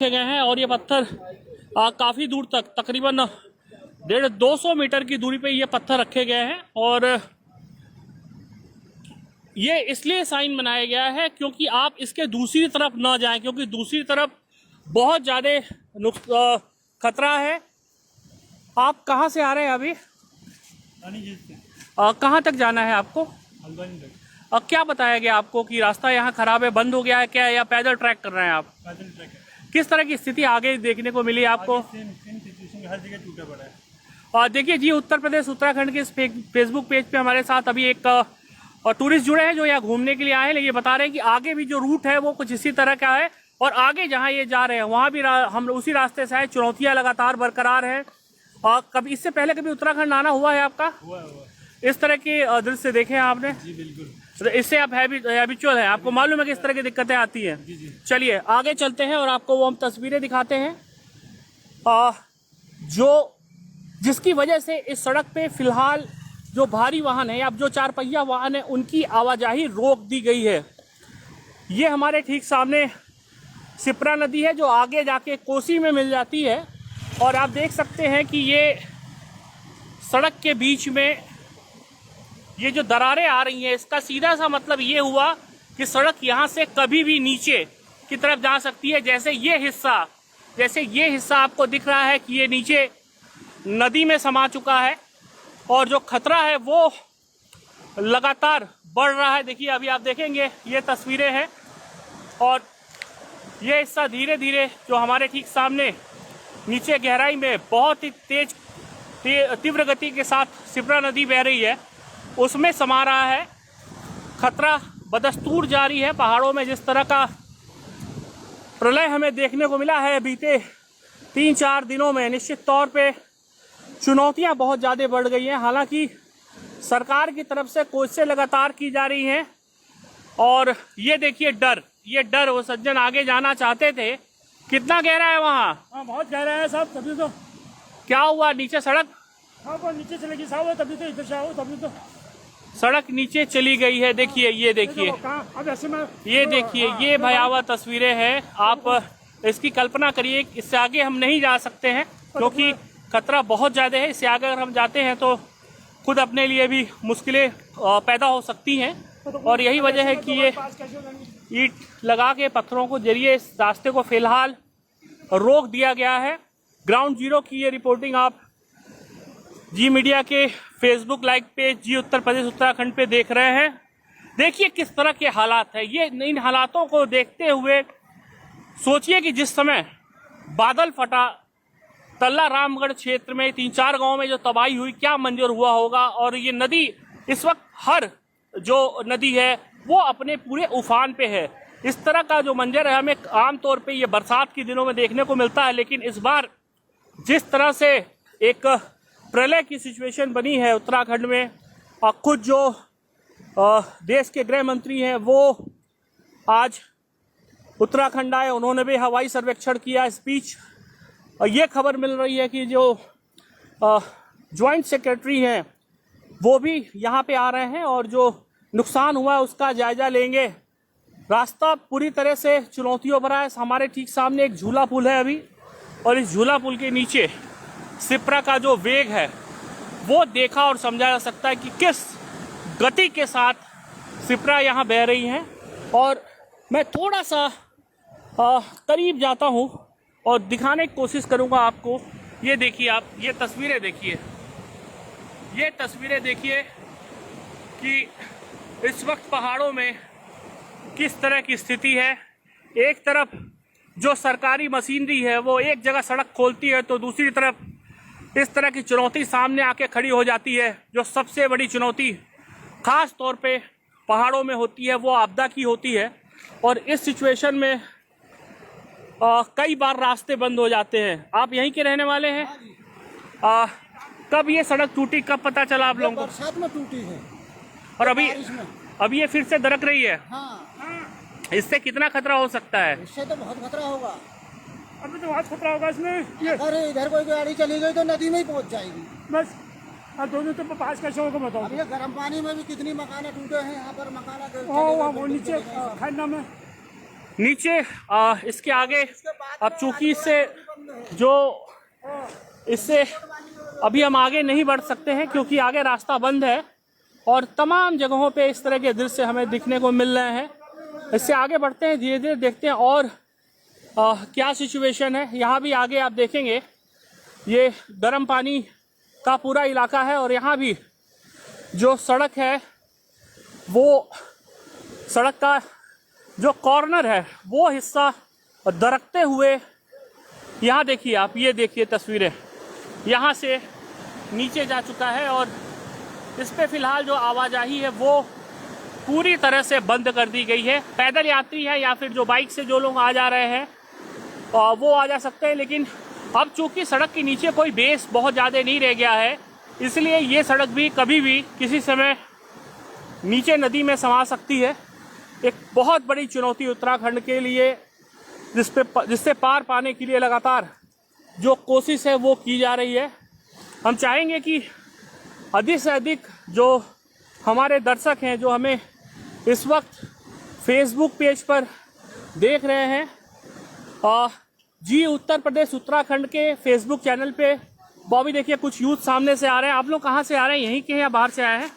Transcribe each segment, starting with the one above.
रखे गए हैं और ये पत्थर काफ़ी दूर तक तकरीबन 150-200 मीटर की दूरी पे ये पत्थर रखे गए हैं। और ये इसलिए साइन बनाया गया है क्योंकि आप इसके दूसरी तरफ ना जाएं, क्योंकि दूसरी तरफ बहुत ज़्यादा खतरा है। आप कहाँ से आ रहे हैं अभी? कहाँ तक जाना है आपको? क्या बताया गया आपको कि रास्ता यहाँ खराब है, बंद हो गया है क्या, या पैदल ट्रैक कर रहे हैं आप? पैदल ट्रैक है। किस तरह की स्थिति आगे देखने को मिली आपको? सेम सिचुएशन हर जगह टूटा पड़ा है। देखिए जी, उत्तर प्रदेश उत्तराखंड के इस फेसबुक पेज पे हमारे साथ अभी एक टूरिस्ट जुड़े हैं जो यहाँ घूमने के लिए आए हैं। लेकिन ये बता रहे हैं कि आगे भी जो रूट है वो कुछ इसी तरह का है और आगे जहाँ ये जा रहे हैं वहाँ भी हम उसी रास्ते से आए। चुनौतियाँ लगातार बरकरार हैं। कभी इससे पहले कभी उत्तराखंड आना हुआ है आपका? हुआ। इस तरह के दृश्य देखे हैं आपने? जी बिल्कुल। तो इससे आप हैबिचुअल हैं, आपको मालूम है कि इस तरह की दिक्कतें आती हैं। जी। चलिए आगे चलते हैं और आपको वो हम तस्वीरें दिखाते हैं जिसकी वजह से इस सड़क पे फिलहाल जो भारी वाहन है या जो 4 पहिया वाहन है उनकी आवाजाही रोक दी गई है। ये हमारे ठीक सामने सिप्रा नदी है जो आगे जाके कोसी में मिल जाती है और आप देख सकते हैं कि ये सड़क के बीच में ये जो दरारें आ रही हैं इसका सीधा सा मतलब ये हुआ कि सड़क यहाँ से कभी भी नीचे की तरफ जा सकती है। जैसे ये हिस्सा आपको दिख रहा है कि ये नीचे नदी में समा चुका है और जो खतरा है वो लगातार बढ़ रहा है। देखिए अभी आप देखेंगे ये तस्वीरें हैं और ये हिस्सा धीरे धीरे जो हमारे ठीक सामने नीचे गहराई में बहुत ही तीव्र गति के साथ सिप्रा नदी बह रही है उसमें समा रहा है। खतरा बदस्तूर जारी है। पहाड़ों में जिस तरह का प्रलय हमें देखने को मिला है बीते 3-4 दिनों में, निश्चित तौर पे चुनौतियां बहुत ज़्यादा बढ़ गई हैं। हालांकि सरकार की तरफ से कोशिशें लगातार की जा रही हैं और ये देखिए ये डर वो सज्जन आगे जाना चाहते थे। कितना गहरा है वहाँ? हाँ बहुत गहरा है साहब। तभी तो क्या हुआ? नीचे सड़क नीचे चलेगी साहब, तभी तो इधर से आओ, तभी तो सड़क नीचे चली गई है। देखिए ये देखिए, अब ऐसे में ये देखिए, ये भयावह तस्वीरें हैं। आप इसकी कल्पना करिए, इससे आगे हम नहीं जा सकते हैं क्योंकि खतरा बहुत ज़्यादा है। इससे आगे अगर हम जाते हैं तो खुद अपने लिए भी मुश्किलें पैदा हो सकती हैं और यही वजह है कि ये ईंट लगा के पत्थरों को जरिए इस रास्ते को फिलहाल रोक दिया गया है। ग्राउंड जीरो की ये रिपोर्टिंग आप जी मीडिया के फेसबुक लाइव पेज जी उत्तर प्रदेश उत्तराखंड पे देख रहे हैं। देखिए किस तरह के हालात है। ये इन हालातों को देखते हुए सोचिए कि जिस समय बादल फटा तल्ला रामगढ़ क्षेत्र में 3-4 गांव में जो तबाही हुई, क्या मंजर हुआ होगा। और ये नदी इस वक्त हर जो नदी है वो अपने पूरे उफान पे है। इस तरह का जो मंजर है हमें आमतौर पे ये बरसात के दिनों में देखने को मिलता है, लेकिन इस बार जिस तरह से एक प्रलय की सिचुएशन बनी है उत्तराखंड में, और खुद जो देश के गृह मंत्री हैं वो आज उत्तराखंड आए, उन्होंने भी हवाई सर्वेक्षण किया। इस बीच ये खबर मिल रही है कि जो जॉइंट सेक्रेटरी हैं वो भी यहाँ पे आ रहे हैं और जो नुकसान हुआ है उसका जायजा लेंगे। रास्ता पूरी तरह से चुनौतियों भरा है। हमारे ठीक सामने एक झूला पुल है अभी, और इस झूला पुल के नीचे सिप्रा का जो वेग है वो देखा और समझा जा सकता है कि किस गति के साथ सिप्रा यहाँ बह रही हैं। और मैं थोड़ा सा करीब जाता हूँ और दिखाने की कोशिश करूँगा आपको। ये देखिए, आप ये तस्वीरें देखिए कि इस वक्त पहाड़ों में किस तरह की स्थिति है। एक तरफ जो सरकारी मशीनरी है वो एक जगह सड़क खोलती है तो दूसरी तरफ इस तरह की चुनौती सामने आके खड़ी हो जाती है। जो सबसे बड़ी चुनौती खास तौर पे पहाड़ों में होती है वो आपदा की होती है और इस सिचुएशन में कई बार रास्ते बंद हो जाते हैं। आप यहीं के रहने वाले हैं? कब ये सड़क टूटी, कब पता चला आप लोगों को? बरसात में टूटी है और अभी ये फिर से दरक रही है। हाँ। इससे कितना खतरा हो सकता है? इससे तो बहुत खतरा होगा। अभी तो बहुत खतरा होगा इसमें। अगर इधर कोई गाड़ी चली गई तो नदी में ही पहुंच जाएगी बस। दोनों तो पास कैसे होगा बताओ। अब ये गर्म पानी में भी कितनी मकाने टूटे हैं यहाँ पर। मकाना वो नीचे खन्ना में नीचे इसके आगे अब चूंकि इससे अभी हम आगे नहीं बढ़ सकते हैं क्योंकि आगे रास्ता बंद है और तमाम जगहों पे इस तरह के दृश्य हमें दिखने को मिल रहे हैं। इससे आगे बढ़ते हैं, धीरे धीरे देखते हैं और क्या सिचुएशन है। यहाँ भी आगे आप देखेंगे ये गर्म पानी का पूरा इलाका है और यहाँ भी जो सड़क है वो सड़क का जो कॉर्नर है वो हिस्सा दरकते हुए, यहाँ देखिए आप, ये देखिए तस्वीरें, यहाँ से नीचे जा चुका है और इस पे फिलहाल जो आवाजाही है वो पूरी तरह से बंद कर दी गई है। पैदल यात्री है या फिर जो बाइक से जो लोग आ जा रहे हैं वो आ जा सकते हैं, लेकिन अब चूंकि सड़क के नीचे कोई बेस बहुत ज़्यादा नहीं रह गया है इसलिए ये सड़क भी कभी भी किसी समय नीचे नदी में समा सकती है। एक बहुत बड़ी चुनौती उत्तराखंड के लिए जिससे पार पाने के लिए लगातार जो कोशिश है वो की जा रही है। हम चाहेंगे कि अधिक से अधिक जो हमारे दर्शक हैं जो हमें इस वक्त फेसबुक पेज पर देख रहे हैं, जी उत्तर प्रदेश उत्तराखंड के फेसबुक चैनल पे बॉबी देखिए कुछ यूथ सामने से आ रहे हैं। आप लोग कहाँ से आ रहे हैं, यहीं के हैं या बाहर से आए हैं?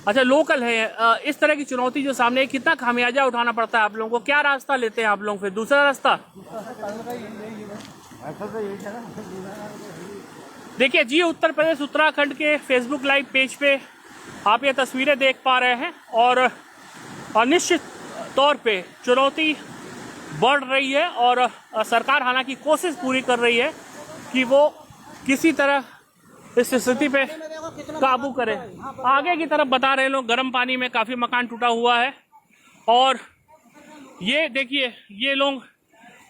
अच्छा, लोकल है। इस तरह की चुनौती जो सामने है, कितना खामियाजा उठाना पड़ता है आप लोगों को? क्या रास्ता लेते हैं आप लोग फिर, दूसरा रास्ता? देखिए जी उत्तर प्रदेश उत्तराखंड के फेसबुक लाइव पेज पे आप ये तस्वीरें देख पा रहे हैं और निश्चित तौर पे चुनौती बढ़ रही है और सरकार हालांकि कोशिश पूरी कर रही है कि वो किसी तरह इस स्थिति पे काबू करे। आगे की तरफ बता रहे लोग गर्म पानी में काफ़ी मकान टूटा हुआ है और ये देखिए ये लोग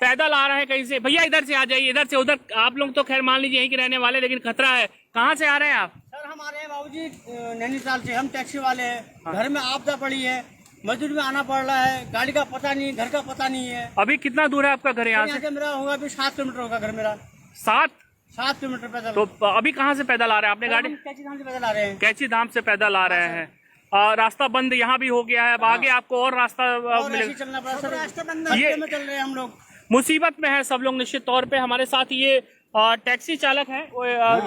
पैदल आ रहे हैं कहीं से। भैया इधर से आ जाइए, इधर से उधर। आप लोग तो खैर मान लीजिए यहीं के रहने वाले, लेकिन खतरा है। कहाँ से आ रहे हैं आप? सर हम आ रहे हैं बाबूजी नैनीताल से, हम टैक्सी वाले हैं। घर में आपदा पड़ी है, मजदूर में आना पड़ रहा है, गाड़ी का पता नहीं, घर का पता नहीं है। अभी कितना दूर है आपका घर यहाँ से? मेरा होगा अभी 7 किलोमीटर होगा घर मेरा। 7 किलोमीटर पैदल। तो अभी कहाँ से पैदल आ रहे हैं आपने? गाड़ी कैची धाम से पैदल आ रहे हैं। कैची धाम से पैदल आ रहे हैं। रास्ता बंद यहाँ भी हो गया है, अब आगे आपको और रास्ता मिलेगा। चलना पड़ा सर, रास्ता बंद में चल रहे हैं हम लोग, मुसीबत में है सब लोग निश्चित तौर पे। हमारे साथ ये टैक्सी चालक हैं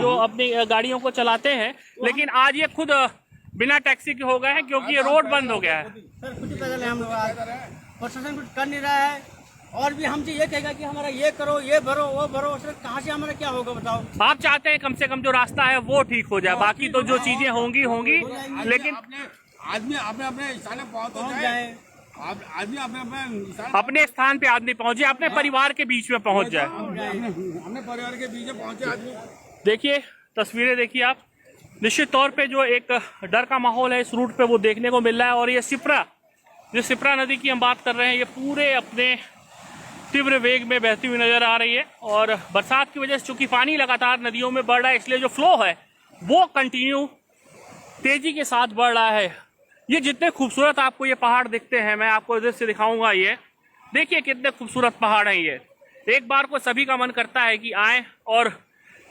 जो अपनी गाड़ियों को चलाते हैं, लेकिन आज ये खुद बिना टैक्सी के हो गए हैं क्योंकि ये रोड बंद हो गया है। सर कुछ पैदल है हम लोग, प्रशासन कुछ कर नहीं रहा है और भी हमसे ये कहेगा कि हमारा ये करो, ये भरो, वो भरो। सर कहाँ से हमारा क्या होगा बताओ? आप चाहते हैं कम से कम जो रास्ता है वो ठीक हो जाए, बाकी तो जो चीजें होंगी होंगी, लेकिन आदमी अपने स्थान पे पहुंच जाए, आदमी अपने स्थान पे आदमी पहुंचे, अपने परिवार के बीच में पहुंच जाए, अपने परिवार के बीच में पहुंचे आदमी। देखिए तस्वीरें देखिए आप, निश्चित तौर पे जो एक डर का माहौल है इस रूट पे वो देखने को मिल रहा है। और ये सिप्रा नदी की हम बात कर रहे हैं, ये पूरे अपने तीव्र वेग में बहती हुई नजर आ रही है और बरसात की वजह से चूंकि पानी लगातार नदियों में बढ़ रहा है इसलिए जो फ्लो है वो कंटिन्यू तेजी के साथ बढ़ रहा है। ये जितने खूबसूरत आपको ये पहाड़ दिखते हैं, मैं आपको इधर से दिखाऊंगा, ये देखिए कितने खूबसूरत पहाड़ हैं ये। एक बार को सभी का मन करता है कि आए और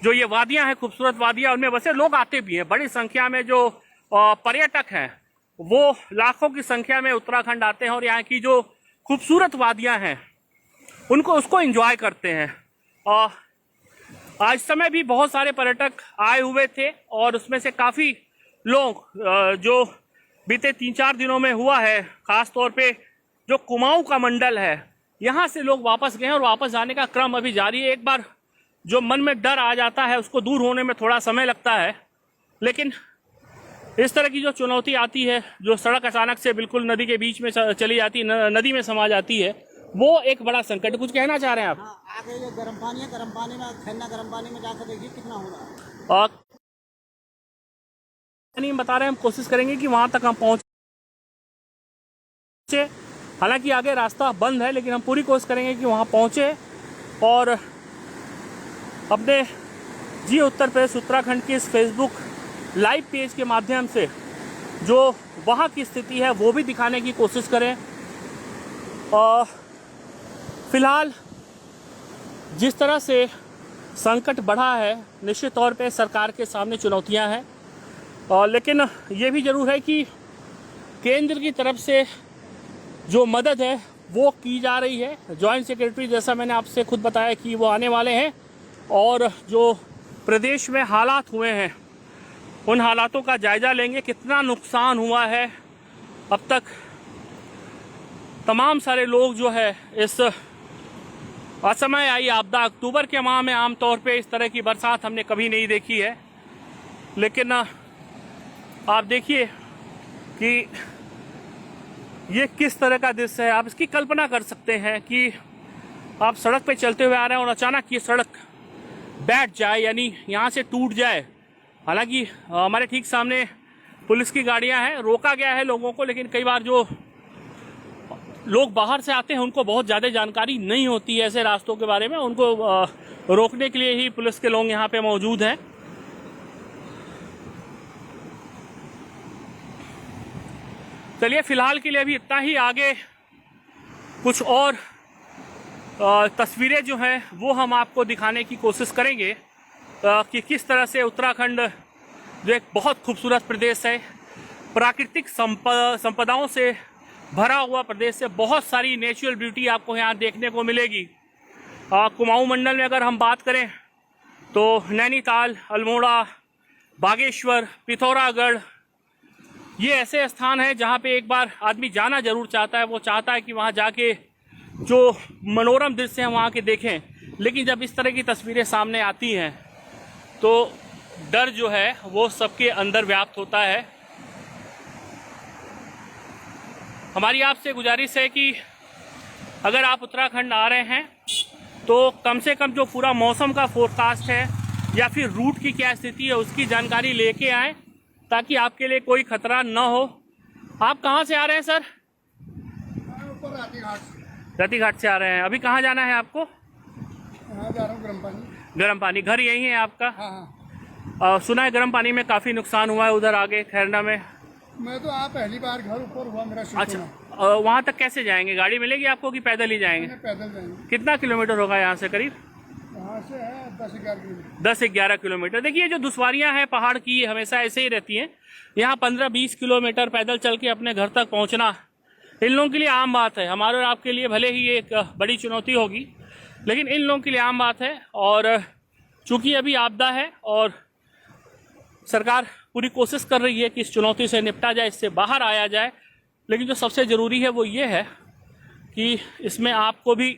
जो ये वादियां हैं, खूबसूरत वादियां, उनमें वैसे लोग आते भी हैं बड़ी संख्या में। जो पर्यटक हैं वो लाखों की संख्या में उत्तराखंड आते हैं और यहाँ की जो खूबसूरत वादियां हैं उसको एंजॉय करते हैं। आज समय भी बहुत सारे पर्यटक आए हुए थे और उसमें से काफ़ी लोग जो बीते 3-4 दिनों में हुआ है, ख़ास तौर पे जो कुमाऊं का मंडल है यहाँ से लोग वापस गए हैं और वापस जाने का क्रम अभी जारी है। एक बार जो मन में डर आ जाता है उसको दूर होने में थोड़ा समय लगता है, लेकिन इस तरह की जो चुनौती आती है, जो सड़क अचानक से बिल्कुल नदी के बीच में चली जाती है, नदी में समा जाती है, वो एक बड़ा संकट। कुछ कहना चाह रहे हैं आप? आगे ये गर्म पानी है, गर्म पानी में खेलना, गर्म पानी में जाकर देखिए कितना हो रहा है। और नहीं बता रहे हैं, हम कोशिश करेंगे कि वहां तक हम पहुंचे। हालांकि आगे रास्ता बंद है लेकिन हम पूरी कोशिश करेंगे कि वहां पहुंचे और अपने जी उत्तर प्रदेश उत्तराखंड की इस फेसबुक लाइव पेज के माध्यम से जो वहाँ की स्थिति है वो भी दिखाने की कोशिश करें। फिलहाल जिस तरह से संकट बढ़ा है, निश्चित तौर पे सरकार के सामने चुनौतियां हैं, लेकिन ये भी ज़रूर है कि केंद्र की तरफ से जो मदद है वो की जा रही है। जॉइंट सेक्रेटरी जैसा मैंने आपसे खुद बताया कि वो आने वाले हैं और जो प्रदेश में हालात हुए हैं उन हालातों का जायज़ा लेंगे, कितना नुकसान हुआ है अब तक। तमाम सारे लोग जो है इस असमय आई आपदा, अक्टूबर के माह में आमतौर पे इस तरह की बरसात हमने कभी नहीं देखी है, लेकिन आप देखिए कि ये किस तरह का दृश्य है। आप इसकी कल्पना कर सकते हैं कि आप सड़क पे चलते हुए आ रहे हैं और अचानक ये सड़क बैठ जाए, यानी यहाँ से टूट जाए। हालांकि हमारे ठीक सामने पुलिस की गाड़ियाँ हैं, रोका गया है लोगों को, लेकिन कई बार जो लोग बाहर से आते हैं उनको बहुत ज़्यादा जानकारी नहीं होती है ऐसे रास्तों के बारे में, उनको रोकने के लिए ही पुलिस के लोग यहाँ पे मौजूद हैं। चलिए फिलहाल के लिए अभी इतना ही, आगे कुछ और तस्वीरें जो हैं वो हम आपको दिखाने की कोशिश करेंगे कि किस तरह से उत्तराखंड जो एक बहुत खूबसूरत प्रदेश है, प्राकृतिक संपदाओं से भरा हुआ प्रदेश है, बहुत सारी नेचुरल ब्यूटी आपको यहाँ देखने को मिलेगी। कुमाऊं मंडल में अगर हम बात करें तो नैनीताल, अल्मोड़ा, बागेश्वर, पिथौरागढ़, ये ऐसे स्थान हैं जहाँ पे एक बार आदमी जाना जरूर चाहता है। वो चाहता है कि वहाँ जाके जो मनोरम दृश्य हैं वहाँ के देखें, लेकिन जब इस तरह की तस्वीरें सामने आती हैं तो डर जो है वो सबके अंदर व्याप्त होता है। हमारी आपसे गुजारिश है कि अगर आप उत्तराखंड आ रहे हैं तो कम से कम जो पूरा मौसम का फोरकास्ट है या फिर रूट की क्या स्थिति है उसकी जानकारी लेके आएँ, ताकि आपके लिए कोई खतरा न हो। आप कहाँ से आ रहे हैं सर? ऊपर राती घाट से आ रहे हैं। अभी कहाँ जाना है आपको? यहाँ जा रहा हूँ गर्म पानी। गर्म पानी, घर यही है आपका? हाँ। सुना है गर्म पानी में काफ़ी नुकसान हुआ है उधर आगे खैरना में। मैं तो पहली बार घर ऊपर हुआ मेरा। अच्छा, वहाँ तक कैसे जाएंगे? गाड़ी मिलेगी आपको कि पैदल ही जाएंगे? पैदल जाएंगे। कितना किलोमीटर होगा यहाँ से? करीब यहाँ से है 10-11 किलोमीटर। 10-11 किलोमीटर। देखिए जो दुश्वारियाँ हैं पहाड़ की हमेशा ऐसे ही रहती हैं। यहाँ 15-20 किलोमीटर पैदल चल के अपने घर तक पहुँचना इन लोगों के लिए आम बात है। हमारे और आपके लिए भले ही एक बड़ी चुनौती होगी, लेकिन इन लोगों के लिए आम बात है। और चूँकि अभी आपदा है और सरकार पूरी कोशिश कर रही है कि इस चुनौती से निपटा जाए, इससे बाहर आया जाए, लेकिन जो सबसे ज़रूरी है वो ये है कि इसमें आपको भी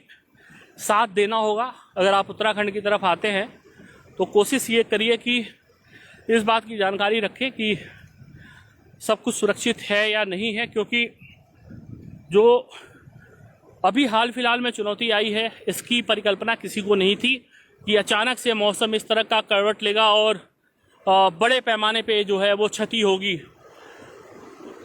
साथ देना होगा। अगर आप उत्तराखंड की तरफ आते हैं तो कोशिश ये करिए कि इस बात की जानकारी रखें कि सब कुछ सुरक्षित है या नहीं है, क्योंकि जो अभी हाल फिलहाल में चुनौती आई है इसकी परिकल्पना किसी को नहीं थी कि अचानक से मौसम इस तरह का करवट लेगा और बड़े पैमाने पे जो है वो क्षति होगी।